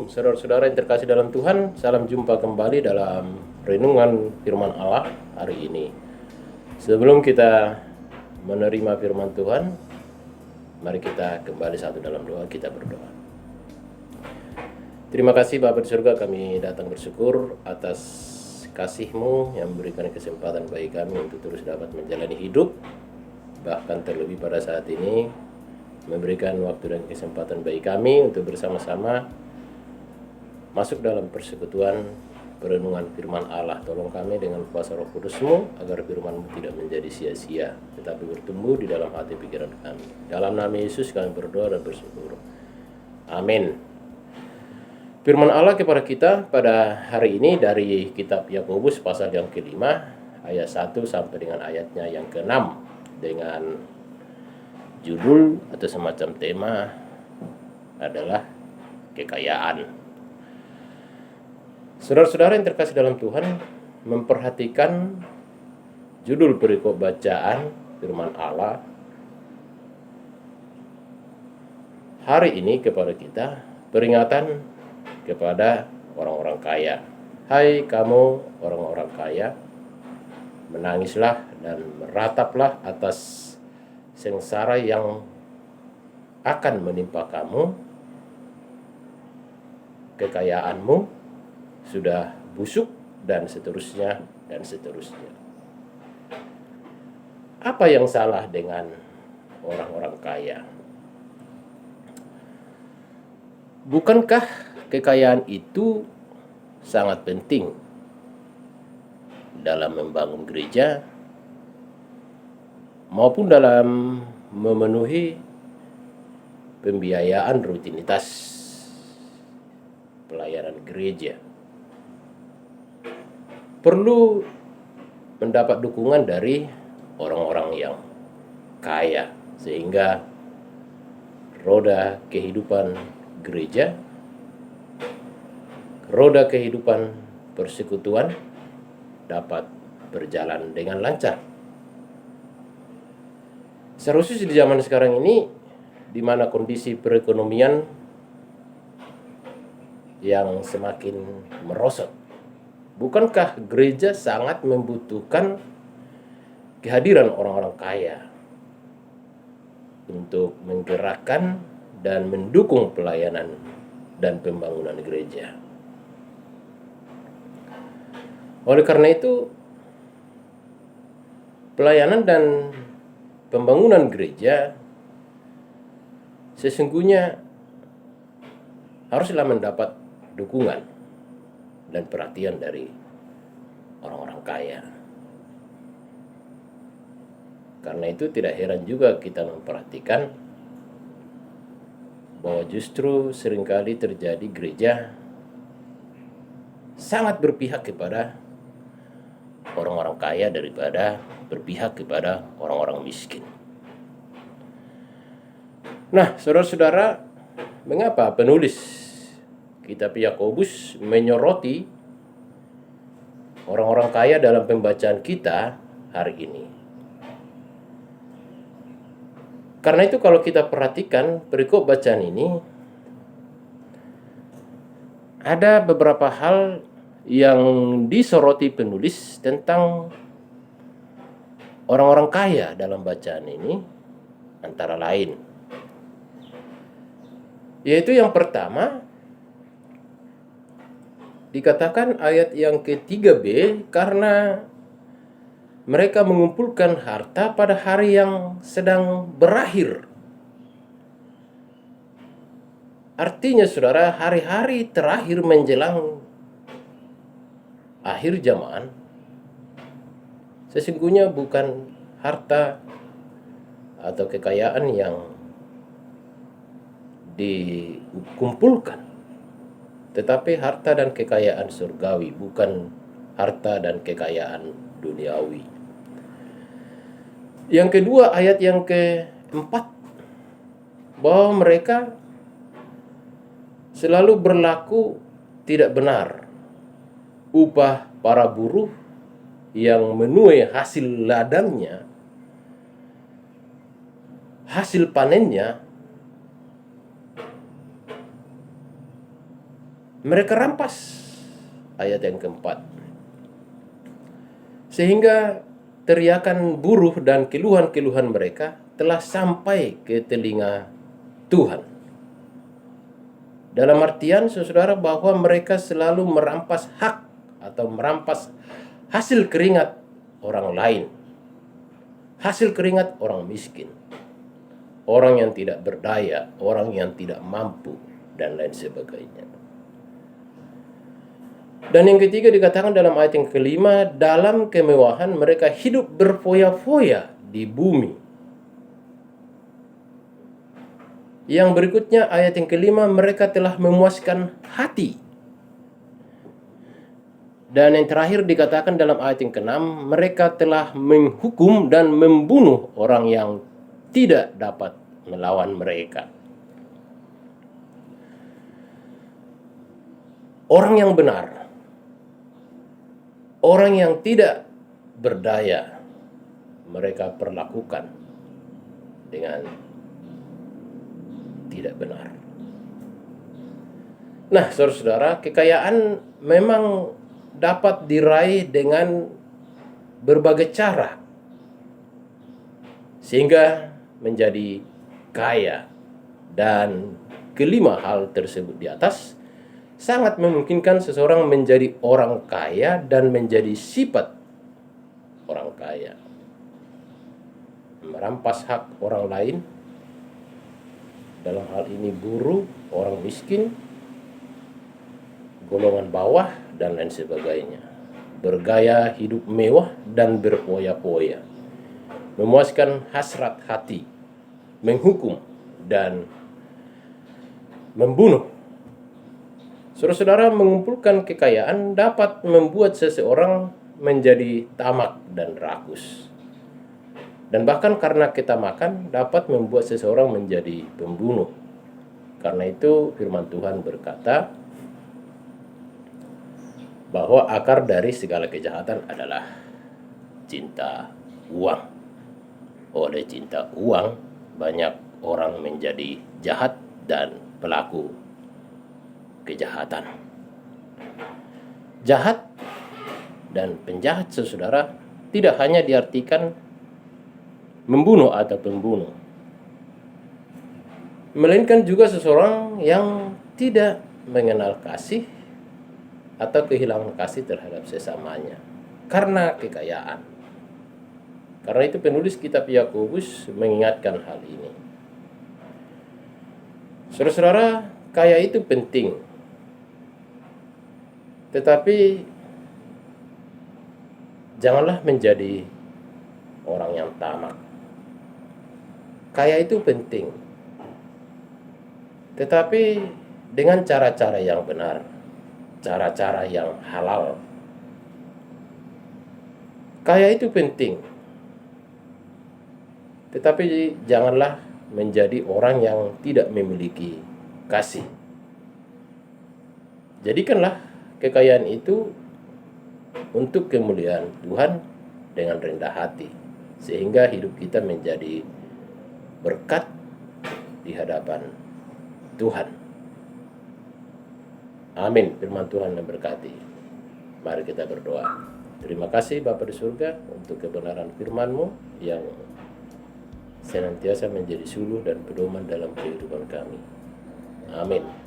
Shalom, saudara-saudara yang terkasih dalam Tuhan. Salam jumpa kembali dalam renungan firman Allah hari ini. Sebelum kita menerima firman Tuhan, mari kita kembali satu dalam doa, kita berdoa. Terima kasih Bapa di surga, kami datang bersyukur atas kasih-Mu yang memberikan kesempatan bagi kami untuk terus dapat menjalani hidup. Bahkan terlebih pada saat ini, memberikan waktu dan kesempatan bagi kami untuk bersama-sama masuk dalam persekutuan perenungan firman Allah. Tolong kami dengan kuasa Roh Kudus-Mu agar firman-Mu tidak menjadi sia-sia, tetapi bertumbuh di dalam hati pikiran kami. Dalam nama Yesus kami berdoa dan bersyukur. Amin. Firman Allah kepada kita pada hari ini dari kitab Yakobus pasal yang ke-5 ayat 1 sampai dengan ayatnya yang ke-6 dengan judul atau semacam tema adalah kekayaan. Saudara-saudara yang terkasih dalam Tuhan, memperhatikan judul perikop bacaan firman Allah hari ini kepada kita, peringatan kepada orang-orang kaya. Hai kamu orang-orang kaya, menangislah dan merataplah atas sengsara yang akan menimpa kamu. Kekayaanmu sudah busuk dan seterusnya dan seterusnya. Apa yang salah dengan orang-orang kaya? Bukankah kekayaan itu sangat penting dalam membangun gereja maupun dalam memenuhi pembiayaan rutinitas pelayanan gereja? Perlu mendapat dukungan dari orang-orang yang kaya sehingga roda kehidupan gereja, roda kehidupan persekutuan dapat berjalan dengan lancar. Seharusnya di zaman sekarang ini, di mana kondisi perekonomian yang semakin merosot, bukankah gereja sangat membutuhkan kehadiran orang-orang kaya untuk menggerakkan dan mendukung pelayanan dan pembangunan gereja? Oleh karena itu, pelayanan dan pembangunan gereja sesungguhnya haruslah mendapat dukungan dan perhatian dari orang-orang kaya. Karena itu tidak heran juga kita memperhatikan bahwa justru seringkali terjadi gereja sangat berpihak kepada orang-orang kaya daripada berpihak kepada orang-orang miskin. Nah, saudara-saudara, mengapa penulis kitab Yakobus menyoroti orang-orang kaya dalam pembacaan kita hari ini? Karena itu kalau kita perhatikan perikop bacaan ini, ada beberapa hal yang disoroti penulis tentang orang-orang kaya dalam bacaan ini, antara lain, yaitu yang pertama, dikatakan ayat yang ke-3b, karena mereka mengumpulkan harta pada hari yang sedang berakhir. Artinya saudara, hari-hari terakhir menjelang akhir zaman sesungguhnya bukan harta atau kekayaan yang dikumpulkan, tetapi harta dan kekayaan surgawi, bukan harta dan kekayaan duniawi. Yang kedua, ayat yang ke-4, bahwa mereka selalu berlaku tidak benar. Upah para buruh yang menuai hasil ladangnya, hasil panennya mereka rampas. Ayat yang keempat. Sehingga teriakan buruh dan keluhan-keluhan mereka telah sampai ke telinga Tuhan. Dalam artian, saudara, bahwa mereka selalu merampas hak atau merampas hasil keringat orang lain, hasil keringat orang miskin, orang yang tidak berdaya, orang yang tidak mampu, dan lain sebagainya. Dan yang ketiga dikatakan dalam ayat yang kelima, dalam kemewahan mereka hidup berfoya-foya di bumi. Yang berikutnya ayat yang kelima, mereka telah memuaskan hati. Dan yang terakhir dikatakan dalam ayat yang keenam, mereka telah menghukum dan membunuh orang yang tidak dapat melawan mereka. Orang yang benar, orang yang tidak berdaya, mereka perlakukan dengan tidak benar. Nah, saudara-saudara, kekayaan memang dapat diraih dengan berbagai cara, sehingga menjadi kaya. Dan kelima hal tersebut di atas sangat memungkinkan seseorang menjadi orang kaya dan menjadi sifat orang kaya. Merampas hak orang lain, dalam hal ini buruh, orang miskin, golongan bawah, dan lain sebagainya. Bergaya hidup mewah dan berpoya-poya, memuaskan hasrat hati, menghukum, dan membunuh. Saudara-saudara, mengumpulkan kekayaan dapat membuat seseorang menjadi tamak dan rakus. Dan bahkan karena ketamakan dapat membuat seseorang menjadi pembunuh. Karena itu firman Tuhan berkata bahwa akar dari segala kejahatan adalah cinta uang. Oleh cinta uang, banyak orang menjadi jahat dan pelaku kejahatan. Jahat dan penjahat, saudara, tidak hanya diartikan membunuh atau pembunuh, melainkan juga seseorang yang tidak mengenal kasih atau kehilangan kasih terhadap sesamanya karena kekayaan. Karena itu penulis kitab Yakobus mengingatkan hal ini. Saudara-saudara, kaya itu penting, tetapi janganlah menjadi orang yang tamak. Kaya itu penting, tetapi dengan cara-cara yang benar, cara-cara yang halal. Kaya itu penting, tetapi janganlah menjadi orang yang tidak memiliki kasih. Jadikanlah kekayaan itu untuk kemuliaan Tuhan dengan rendah hati, sehingga hidup kita menjadi berkat di hadapan Tuhan. Amin. Firman Tuhan memberkati. Mari kita berdoa. Terima kasih Bapa di surga untuk kebenaran firman-Mu yang senantiasa menjadi suluh dan pedoman dalam kehidupan kami. Amin.